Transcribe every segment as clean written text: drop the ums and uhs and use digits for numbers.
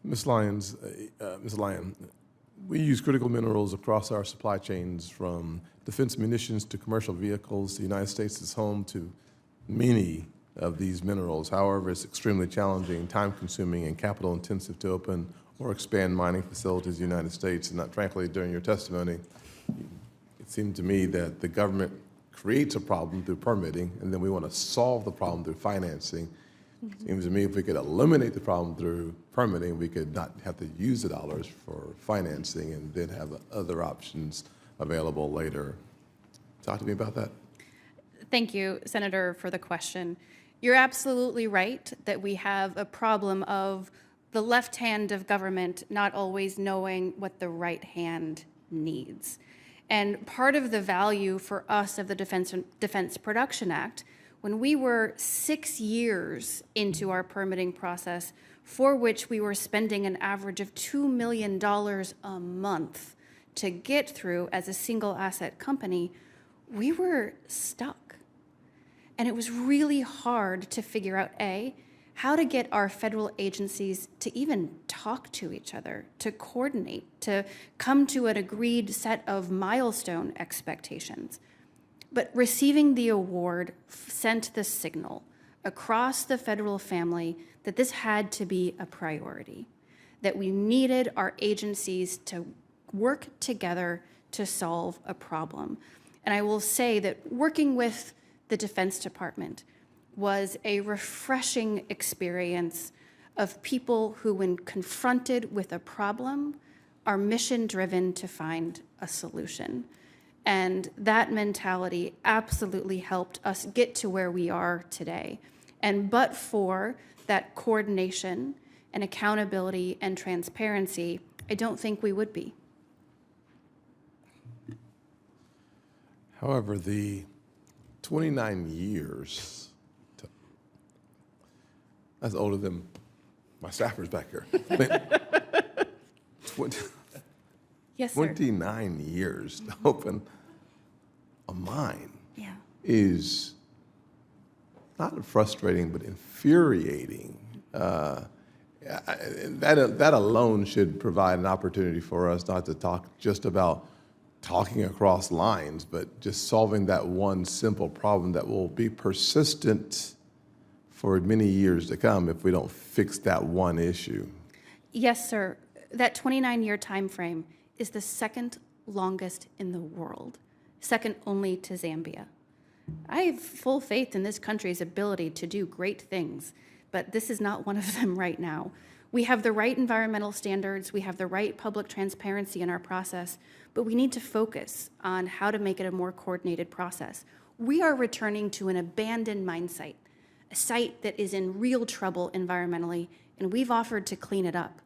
Ms. Lyon, we use critical minerals across our supply chains from defense munitions to commercial vehicles. The United States is home to many of these minerals. However, it's extremely challenging, time-consuming, and capital-intensive to open or expand mining facilities in the United States. And frankly, during your testimony, it seemed to me that the government creates a problem through permitting, and then we want to solve the problem through financing. It seems to me if we could eliminate the problem through permitting, we could not have to use the dollars for financing and then have other options available later. Talk to me about that. Thank you, Senator, for the question. You're absolutely right that we have a problem of the left hand of government not always knowing what the right hand needs. And part of the value for us of the Defense Production Act, when we were 6 years into our permitting process, for which we were spending an average of $2 million a month to get through as a single asset company, we were stuck. And it was really hard to figure out, A, how to get our federal agencies to even talk to each other, to coordinate, to come to an agreed set of milestone expectations. But receiving the award sent the signal across the federal family that this had to be a priority, that we needed our agencies to work together to solve a problem. And I will say that working with the Defense Department was a refreshing experience of people who, when confronted with a problem, are mission-driven to find a solution. And that mentality absolutely helped us get to where we are today. And but for that coordination and accountability and transparency, I don't think we would be. However, the 29 years, that's older than my staffers back here. Yes, sir. 29 years to open a mine is not frustrating, but infuriating. That alone should provide an opportunity for us not to talk just about talking across lines, but just solving that one simple problem that will be persistent for many years to come if we don't fix that one issue. Yes, sir. That 29-year time frame is the second longest in the world, second only to Zambia. I have full faith in this country's ability to do great things, but this is not one of them right now. We have the right environmental standards, we have the right public transparency in our process, but we need to focus on how to make it a more coordinated process. We are returning to an abandoned mine site, a site that is in real trouble environmentally, and we've offered to clean it up.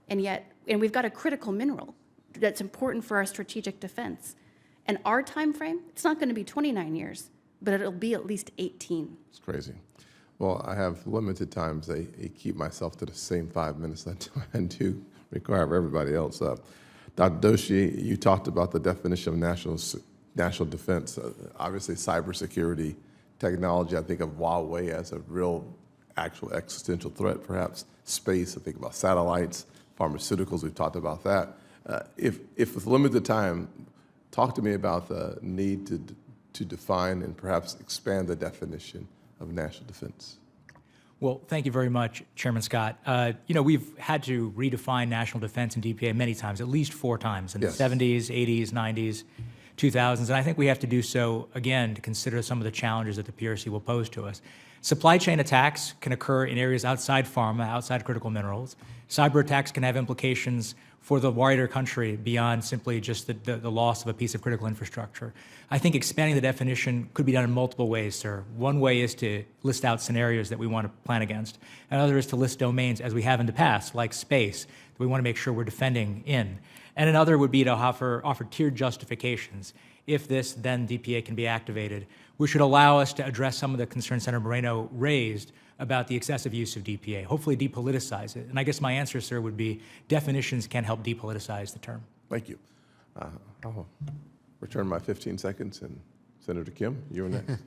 And we've got a critical mineral that's important for our strategic defense. And our time frame, it's not going to be 29 years, but it'll be at least 18. It's crazy. Well, I have limited times. I keep myself to the same 5 minutes that I do require of everybody else. Dr. Doshi, you talked about the definition of national defense. Obviously, cybersecurity, technology, I think of Huawei as a real, actual existential threat, perhaps space, I think about satellites, pharmaceuticals, we've talked about that. If with limited time, talk to me about the need to define and perhaps expand the definition of national defense. Well, thank you very much, Chairman Scott. We've had to redefine national defense in DPA many times, at least 4 times, in the 70s, 80s, 90s, 2000s, and I think we have to do so again to consider some of the challenges that the PRC will pose to us. Supply chain attacks can occur in areas outside pharma, outside critical minerals. Cyber attacks can have implications for the wider country beyond simply just the loss of a piece of critical infrastructure. I think expanding the definition could be done in multiple ways, sir. One way is to list out scenarios that we want to plan against. Another is to list domains, as we have in the past, like space, that we want to make sure we're defending in. And another would be to offer tiered justifications. If this, then DPA can be activated, which should allow us to address some of the concerns Senator Moreno raised about the excessive use of DPA, hopefully depoliticize it. And I guess my answer, sir, would be definitions can help depoliticize the term. Thank you. I'll return my 15 seconds, and Senator Kim, you're next.